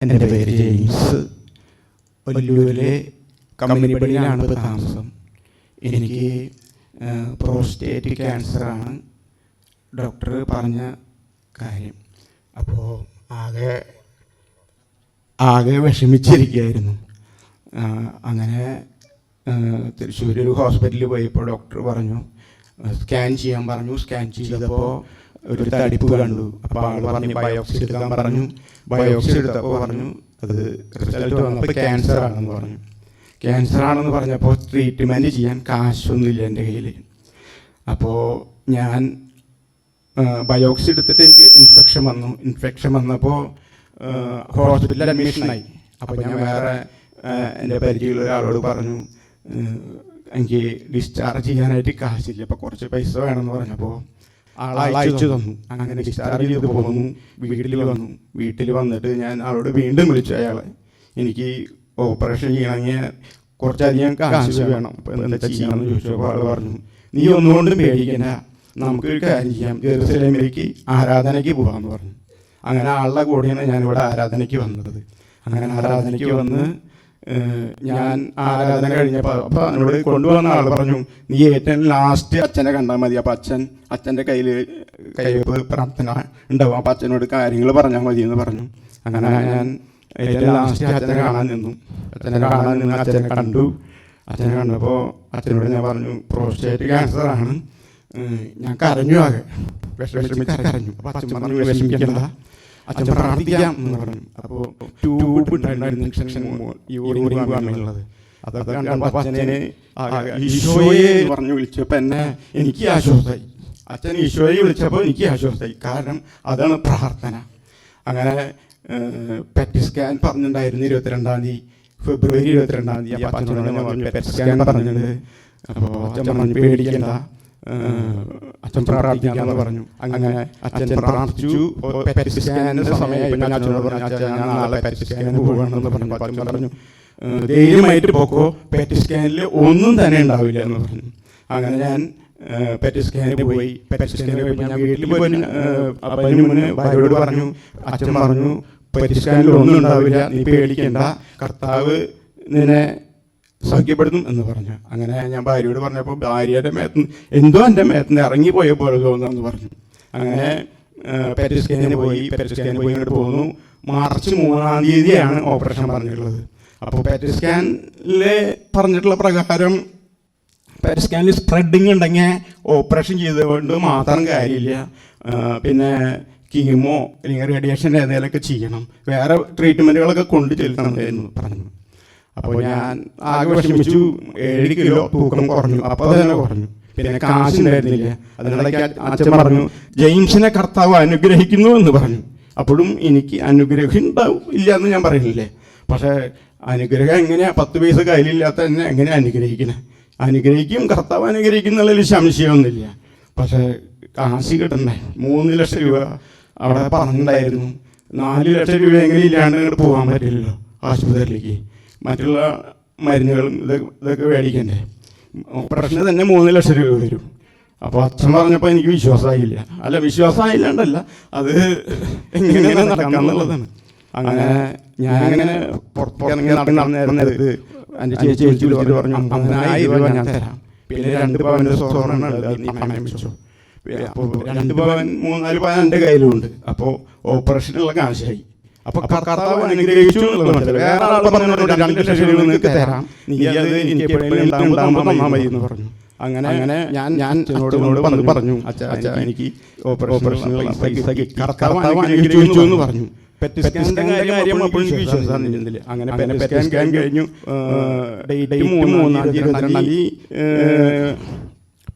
എൻ്റെ പേര് ജെയിംസ്. ഒല്ലൂരിലെ കമ്പനിപ്പടിയിലാണ് ഇപ്പോൾ താമസം. എനിക്ക് പ്രോസ്റ്റേറ്റ് ക്യാൻസറാണ് ഡോക്ടർ പറഞ്ഞ കാര്യം. അപ്പോൾ ആകെ വിഷമിച്ചിരിക്കുകയായിരുന്നു. അങ്ങനെ തൃശ്ശൂർ ഒരു ഹോസ്പിറ്റലിൽ പോയപ്പോൾ ഡോക്ടർ പറഞ്ഞു സ്കാൻ ചെയ്യാൻ പറഞ്ഞു. സ്കാൻ ചെയ്തപ്പോൾ ഒരു തടിപ്പ് കണ്ടു. അപ്പോൾ ആൾ പറഞ്ഞു ബയോപ്സി എടുക്കാൻ പറഞ്ഞു. ബയോപ്സി എടുത്തപ്പോൾ പറഞ്ഞു അത് റിസൾട്ട് വന്നപ്പോൾ ക്യാൻസർ ആണെന്ന് പറഞ്ഞു. ക്യാൻസർ ആണെന്ന് പറഞ്ഞപ്പോൾ ട്രീറ്റ്മെൻറ്റ് ചെയ്യാൻ കാശൊന്നുമില്ല എൻ്റെ കയ്യിൽ. അപ്പോൾ ഞാൻ ബയോപ്സി എടുത്തിട്ട് എനിക്ക് ഇൻഫെക്ഷൻ വന്നപ്പോൾ ഹോസ്പിറ്റലിൽ അഡ്മിഷനായി. അപ്പോൾ ഞാൻ വേറെ എൻ്റെ പരിചയമുള്ള ഒരാളോട് പറഞ്ഞു എനിക്ക് ഡിസ്ചാർജ് ചെയ്യാനായിട്ട് കാശില്ല, അപ്പോൾ കുറച്ച് പൈസ വേണമെന്ന് പറഞ്ഞപ്പോൾ അയച്ചു തന്നു. അങ്ങനെ ഡിസ്ചാർജ് ചെയ്ത് പോന്നു. വീട്ടിൽ വന്നിട്ട് ഞാൻ ആളോട് വീണ്ടും വിളിച്ചു അയാളെ, എനിക്ക് ഓപ്പറേഷൻ ചെയ്യണമെങ്കിൽ കുറച്ചധികം കാശ് വേണം, അപ്പോൾ എന്താ ചെയ്യണമെന്ന് ചോദിച്ചപ്പോൾ ആൾ പറഞ്ഞു നീ ഒന്നുകൊണ്ടും പേടിക്കണ്ട, നമുക്കൊരു കാര്യം ചെയ്യാം, ജെറുസലേമിലേക്ക് ആരാധനയ്ക്ക് പോകാമെന്ന് പറഞ്ഞു. അങ്ങനെ ആളുടെ കൂടെയാണ് ഞാനിവിടെ ആരാധനയ്ക്ക് വന്നത്. അങ്ങനെ ആരാധനയ്ക്ക് വന്ന് ഞാൻ ആരാധന കഴിഞ്ഞപ്പോൾ അപ്പോൾ എന്നോട് കൊണ്ടുവന്ന ആൾ പറഞ്ഞു നീ ഏറ്റവും ലാസ്റ്റ് അച്ഛനെ കണ്ടാൽ മതി, അപ്പോൾ അച്ഛൻ്റെ കൈവെപ്പ് പ്രാർത്ഥന ഉണ്ടാവും, അപ്പോൾ അച്ഛനോട് കാര്യങ്ങൾ പറഞ്ഞാൽ മതി എന്ന് പറഞ്ഞു. അങ്ങനെ ഞാൻ ഏറ്റവും ലാസ്റ്റ് അച്ഛനെ കാണാൻ നിന്നു. അച്ഛനെ കണ്ടപ്പോൾ അച്ഛനോട് ഞാൻ പറഞ്ഞു പ്രോസ്റ്റേറ്റ് ക്യാൻസറാണ്. ഞാൻ കരഞ്ഞു, ആകെ വിഷമിച്ച് കരഞ്ഞു. അപ്പോൾ അച്ഛൻ പറഞ്ഞു വിഷമിക്കേണ്ട, അച്ഛൻ പ്രാർത്ഥിക്കാം എന്ന് പറഞ്ഞു. അപ്പോൾ ട്യൂബ് ഉണ്ടായിരുന്നുള്ളത് അതൊക്കെ കണ്ടപ്പോൾ അച്ഛനെ ഈശോയെ പറഞ്ഞു വിളിച്ചപ്പോൾ എനിക്ക് ആശ്വാസമായി. അച്ഛൻ ഈശോയെ വിളിച്ചപ്പോൾ എനിക്ക് ആശ്വാസമായി, കാരണം അതാണ് പ്രാർത്ഥന. അങ്ങനെ പെറ്റ് സ്കാൻ പറഞ്ഞിട്ടുണ്ടായിരുന്നു 22-ാം തീയതി, ഫെബ്രുവരി 22-ാം തീയതി. അപ്പോൾ അച്ഛനോട് ഞാൻ പറഞ്ഞു പെറ്റ് സ്കാൻ പറഞ്ഞിട്ടുണ്ട്. അപ്പോൾ അച്ഛൻ പറഞ്ഞു പേടിക്കണ്ട, അച്ഛൻ പ്രാർത്ഥിക്കാമെന്ന് പറഞ്ഞു. അങ്ങനെ അച്ഛൻ പ്രാർത്ഥിച്ചു. പെറ്റ് സ്കാനിൻ്റെ സമയമായി. ഞാൻ അച്ഛനോട് പറഞ്ഞു അച്ഛൻ ഞാൻ നാളെ പെറ്റ് സ്കാനിന് പോകണമെന്ന് പറഞ്ഞു. അച്ഛൻ പറഞ്ഞു ധൈര്യമായിട്ട് പോക്കോ, പെറ്റ് സ്കാനിൽ ഒന്നും തന്നെ ഉണ്ടാവില്ല എന്ന് പറഞ്ഞു. അങ്ങനെ ഞാൻ പെറ്റ് സ്കാനിൽ പോയി. ഞാൻ വീട്ടിൽ പോയി അതിന് മുന്നേ ഭാര്യയോട് പറഞ്ഞു, അച്ഛൻ പറഞ്ഞു പെറ്റ് സ്കാനിൽ ഒന്നും ഉണ്ടാവില്ല, നീ പേടിക്കേണ്ട, കർത്താവ് നിന്നെ സൗഖ്യപ്പെടുത്തും എന്ന് പറഞ്ഞു. അങ്ങനെ ഞാൻ ഭാര്യയോട് പറഞ്ഞപ്പോൾ ഭാര്യയുടെ എന്തോ എൻ്റെ മേത്തുനിന്ന് ഇറങ്ങിപ്പോയ പോലെ തോന്നുന്നു പറഞ്ഞു. അങ്ങനെ പെറ്റ് സ്കാനിന് പോയി ഇങ്ങോട്ട് പോന്നു. മാർച്ച് 3-ാം തീയതിയാണ് ഓപ്പറേഷൻ പറഞ്ഞിട്ടുള്ളത്. അപ്പോൾ പെറ്റ് സ്കാനിൽ പറഞ്ഞിട്ടുള്ള പ്രകാരം പെറ്റ് സ്കാനിൽ സ്പ്രെഡിങ് ഉണ്ടെങ്കിൽ ഓപ്പറേഷൻ ചെയ്തുകൊണ്ട് മാത്രം കാര്യമില്ല, പിന്നെ കീമോ അല്ലെങ്കിൽ റേഡിയേഷൻ ഏതെങ്കിലുമൊക്കെ ചെയ്യണം, വേറെ ട്രീറ്റ്മെൻറ്റുകളൊക്കെ കൊണ്ട് ചെലുത്തണമെന്ന് പറഞ്ഞു. അപ്പോൾ ഞാൻ ആകെ വിഷമിച്ചു. 7 കിലോ തൂക്കം കുറഞ്ഞു. അപ്പോൾ തന്നെ കുറഞ്ഞു. പിന്നെ കാശുണ്ടായിരുന്നില്ല. അതിനിടയ്ക്ക് അച്ഛൻ പറഞ്ഞു ജെയിംസിനെ കർത്താവ് അനുഗ്രഹിക്കുന്നു എന്ന് പറഞ്ഞു. അപ്പോഴും എനിക്ക് അനുഗ്രഹം ഉണ്ടാവും ഇല്ല എന്ന് ഞാൻ പറയുന്നില്ലേ, പക്ഷേ അനുഗ്രഹം എങ്ങനെയാണ് 10 പൈസ കയ്യിലില്ലാത്ത എന്നെ എങ്ങനെ അനുഗ്രഹിക്കും കർത്താവ് അനുഗ്രഹിക്കുന്നുള്ളതിൽ സംശയമൊന്നുമില്ല. പക്ഷേ കാശ് കിട്ടണ്ടേ. 3 ലക്ഷം രൂപ അവിടെ പറഞ്ഞിട്ടുണ്ടായിരുന്നു. 4 ലക്ഷം രൂപയെങ്കിലും ഇല്ലാണ്ട് ഇങ്ങോട്ട് പോകാൻ പറ്റില്ലല്ലോ ആശുപത്രിയിലേക്ക്. മറ്റുള്ള മരുന്നുകളും ഇതൊക്കെ മേടിക്കണ്ടേ. ഓപ്പറേഷന് തന്നെ 3 ലക്ഷം രൂപ വരും. അപ്പോൾ അച്ഛൻ പറഞ്ഞപ്പോൾ എനിക്ക് വിശ്വാസമായില്ലാണ്ടല്ല, അത് എങ്ങനെ നടക്കാന്നുള്ളതാണ്. അങ്ങനെ ഞാനങ്ങനെ പുറത്തിറങ്ങി നടന്നത് എൻ്റെ ചേച്ചി വിളിച്ചിട്ട് പറഞ്ഞു 10,000 രൂപ ഞാൻ തരാം, പിന്നെ 2 പവൻ്റെ സ്വർണ്ണം പണയം വെച്ചു. അപ്പോൾ 2 പവൻ 3-4 പവൻ എൻ്റെ കയ്യിലുണ്ട്. അപ്പോൾ ഓപ്പറേഷനുള്ള കാശായി. അപ്പോൾ കർത്താവ് അനുഗ്രഹിച്ചു എന്നുള്ളത്. വേറെ ആൾ പറഞ്ഞു 2 ലക്ഷം രൂപ നിങ്ങൾക്ക് തരാം, നീ അത് എനിക്ക് എപ്പോഴെങ്കിലും ഉണ്ടാകുമ്പോൾ തന്നാൽ മതി എന്ന് പറഞ്ഞു. അങ്ങനെ ഞാൻ അച്ഛനോട് പറഞ്ഞു അച്ഛാ എനിക്ക് ഓപ്പറേഷനുള്ള പൈസ കർത്താവ് അനുഗ്രഹിച്ചു എന്ന് പറഞ്ഞു. പെറ്റ് സ്കാനിൻ്റെ കാര്യം അപ്പോൾ എനിക്ക് വിശ്വാസം ഇരുന്നില്ല. അങ്ങനെ പെറ്റ് സ്കാൻ കഴിഞ്ഞു. ഡേറ്റ് 3-ാം തീയതി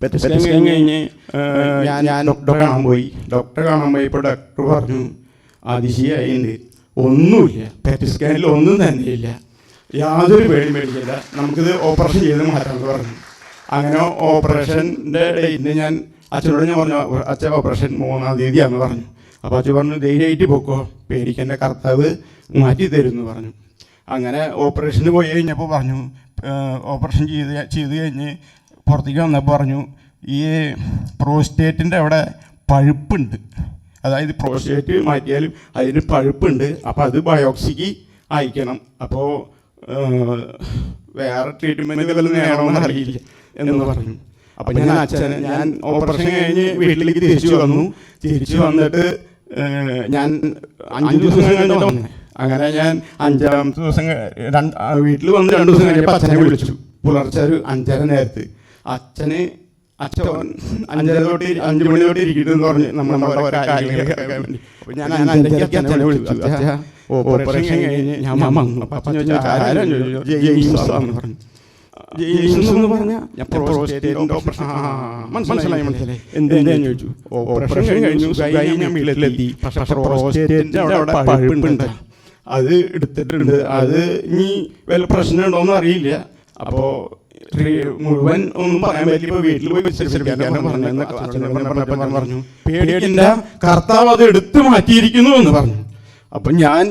പെറ്റ് സ്കാൻ കഴിഞ്ഞ് ഞാൻ ഡോക്ടറെ കാണാൻ പോയപ്പോൾ ഡോക്ടർ പറഞ്ഞു അതിശയായിട്ടുണ്ട്, ഒന്നുമില്ല, പെറ്റ് സ്കാനിൽ ഒന്നും തന്നെയില്ല, യാതൊരു പേടിക്കില്ല, നമുക്കിത് ഓപ്പറേഷൻ ചെയ്ത് മാറ്റാമെന്ന് പറഞ്ഞു. അങ്ങനെ ഓപ്പറേഷൻ്റെ ഡേറ്റിന് ഞാൻ അച്ഛനോട് പറഞ്ഞു അച്ഛൻ ഓപ്പറേഷൻ 3-ാം തീയതിയാണെന്ന് പറഞ്ഞു. അപ്പോൾ അച്ഛൻ പറഞ്ഞു ധൈര്യമായിട്ട് പോക്കോ, പേടിക്കേണ്ട, കർത്താവ് മാറ്റി തരുമെന്ന് പറഞ്ഞു. അങ്ങനെ ഓപ്പറേഷന് പോയി കഴിഞ്ഞപ്പോൾ പറഞ്ഞു ഓപ്പറേഷൻ ചെയ്ത് കഴിഞ്ഞ് പുറത്തേക്ക് വന്നപ്പോൾ പറഞ്ഞു ഈ പ്രോസ്റ്റേറ്റിൻ്റെ അവിടെ പഴുപ്പുണ്ട്, അതായത് പ്രോസ്റ്റേറ്റ് മാറ്റിയാലും അതിന് പഴുപ്പുണ്ട്, അപ്പോൾ അത് ബയോപ്സിക്ക് അയക്കണം. അപ്പോൾ വേറെ ട്രീറ്റ്മെൻറ്റ് വല്ലതും വേണമെന്ന് അറിയില്ല എന്ന് പറഞ്ഞു. അപ്പോൾ ഞാൻ ഓപ്പറേഷൻ കഴിഞ്ഞ് വീട്ടിലേക്ക് തിരിച്ചു വന്നിട്ട് ഞാൻ 5 ദിവസം കഴിഞ്ഞിട്ട് വന്നേ. അങ്ങനെ ഞാൻ 5ാമത്തെ ദിവസം വീട്ടിൽ വന്ന് 2 ദിവസം കഴിഞ്ഞപ്പോൾ അച്ഛനെ വിളിച്ചു. പുലർച്ചെ ഒരു 5:30 നേരത്ത് അച്ഛൻ 5:30 തൊട്ട് 5 മണി തൊട്ട് ഇരിക്കുന്നു പറഞ്ഞ് നമ്മുടെ കാര്യങ്ങളൊക്കെ കേൾക്കാൻ വേണ്ടി. അപ്പോൾ ഞാൻ 5:30 അച്ഛനെ വിളിച്ചു. ഓപ്പറേഷൻ കഴിഞ്ഞ് ഞാൻ വന്നു. അപ്പം അച്ഛൻ ചോദിച്ചു ജെയിംസ് എന്ന് പറഞ്ഞു. ജെയിംസ് എന്ന് പറഞ്ഞാൽ ഞാൻ പ്രോസ്റ്റേറ്റിൻ്റെ ഓപ്പറേഷൻ മനസ്സിലായി എന്തെന്ന് ചോദിച്ചു. ഓപ്പറേഷൻ കഴിഞ്ഞു, ഞാൻ വീട്ടിലെത്തി. പക്ഷേ പ്രോസ്റ്റേറ്റിൻ്റെ അവിടെ പഴുപ്പുണ്ട്, അത് എടുത്തിട്ടുണ്ട്. അത് ഇനി വല്ല പ്രശ്നമുണ്ടോയെന്ന് അറിയില്ല. അപ്പോൾ മുഴുവൻ ഒന്നും പറയാൻ പറ്റില്ല. വീട്ടിൽ പോയി വിശ്വസിക്കാനും പറഞ്ഞു. പേടിക്കണ്ട, കർത്താവ് അത് എടുത്തു മാറ്റിയിരിക്കുന്നു എന്ന് പറഞ്ഞു. അപ്പം ഞാൻ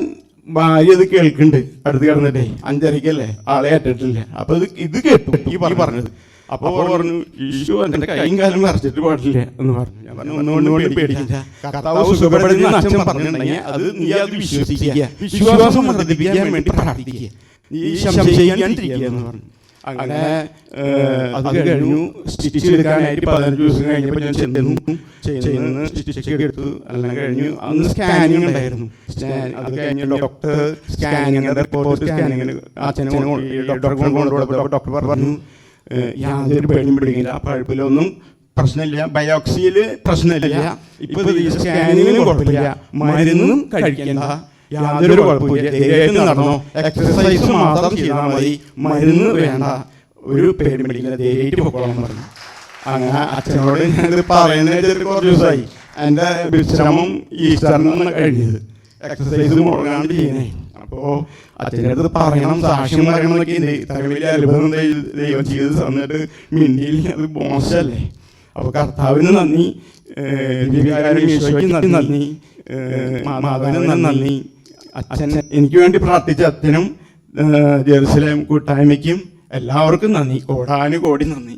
ഭാര്യ ഇത് കേൾക്കുന്നുണ്ട് അടുത്ത് കിടന്നിട്ടേ. 5:30 ആളെ ഏറ്റിട്ടില്ല. അപ്പോൾ ഇത് കേട്ടു ഈ പറഞ്ഞത്. അപ്പോൾ പറഞ്ഞു ഈശോ എൻ്റെ കൈയും കാലം വരച്ചിട്ട് പാടില്ല എന്ന് പറഞ്ഞു. ഞാൻ പറഞ്ഞു ഒന്നുകൊണ്ട് പേടിക്കില്ല, കർത്താവ് സുഖപ്പെടുന്ന അച്ഛൻ പറഞ്ഞിട്ടുണ്ടെങ്കിൽ അത് നീ അത് വിശ്വസിക്കുക, വിശ്വാസം വർദ്ധിപ്പിക്കാൻ വേണ്ടി പ്രാർത്ഥിക്കുക, നീ സംശയിക്കാണ്ടിരിക്കുക എന്ന് പറഞ്ഞു. അങ്ങനെ അത് കഴിഞ്ഞു. സ്റ്റിച്ച് എടുക്കാനായിട്ട് 15 ദിവസം കഴിഞ്ഞപ്പോൾ ഞാൻ ചെന്ന് സ്റ്റിച്ച് എടുത്തു. എല്ലാം കഴിഞ്ഞു. അന്ന് സ്കാനിങ് ഉണ്ടായിരുന്നു. അത് കഴിഞ്ഞ് ഡോക്ടർ സ്കാനിങ് റിപ്പോർട്ട് സ്കാനിങ്ങിന് ഡോക്ടർ പറഞ്ഞു യാതൊരു പേടിയും പിടിക്കില്ല, പഴുപ്പിലൊന്നും പ്രശ്നമില്ല, ബയോപ്സിയിൽ പ്രശ്നമില്ല, ഇപ്പോൾ സ്കാനിങ്ങിനും കുഴപ്പമില്ല, മരുന്നും കഴിക്കേണ്ട, യാതൊരു കുഴപ്പമില്ല, ധൈര്യമായിട്ട് നടന്നോ, എക്സസൈസ് മാത്രം ചെയ്താൽ മതി, മരുന്ന് വേണ്ട, ഒരു പേടി പിടിക്കില്ല, ധൈര്യമായിട്ട് പൊക്കോളാൻ പറഞ്ഞു. അങ്ങനെ അച്ഛനോട് ഞാനിത് പറയുന്നത് കുറച്ച് ദിവസമായി. എൻ്റെ വിശ്രമം ഈസ്റ്ററിനാണ് കഴിഞ്ഞത്, എക്സസൈസ് മുടങ്ങാണ്ട് ചെയ്യുന്നേ. അപ്പോൾ അച്ഛൻ്റെ അടുത്ത് പറയണം, സാക്ഷ്യം പറയണമെന്നൊക്കെ ഇത്ര വലിയ അനുഭവം ദൈവം ചെയ്ത് തന്നിട്ട് മിണ്ടിയിൽ അത് മോശമല്ലേ. അപ്പോൾ കർത്താവിന് നന്ദി, ഈശോയ്ക്ക് നന്ദി, മാതാവിന് നന്ദി, അച്ഛൻ എനിക്ക് വേണ്ടി പ്രാർത്ഥിച്ച അച്ഛനും ജെറുസലേം കൂട്ടായ്മയ്ക്കും എല്ലാവർക്കും നന്ദി, കോടാനുകോടി നന്ദി.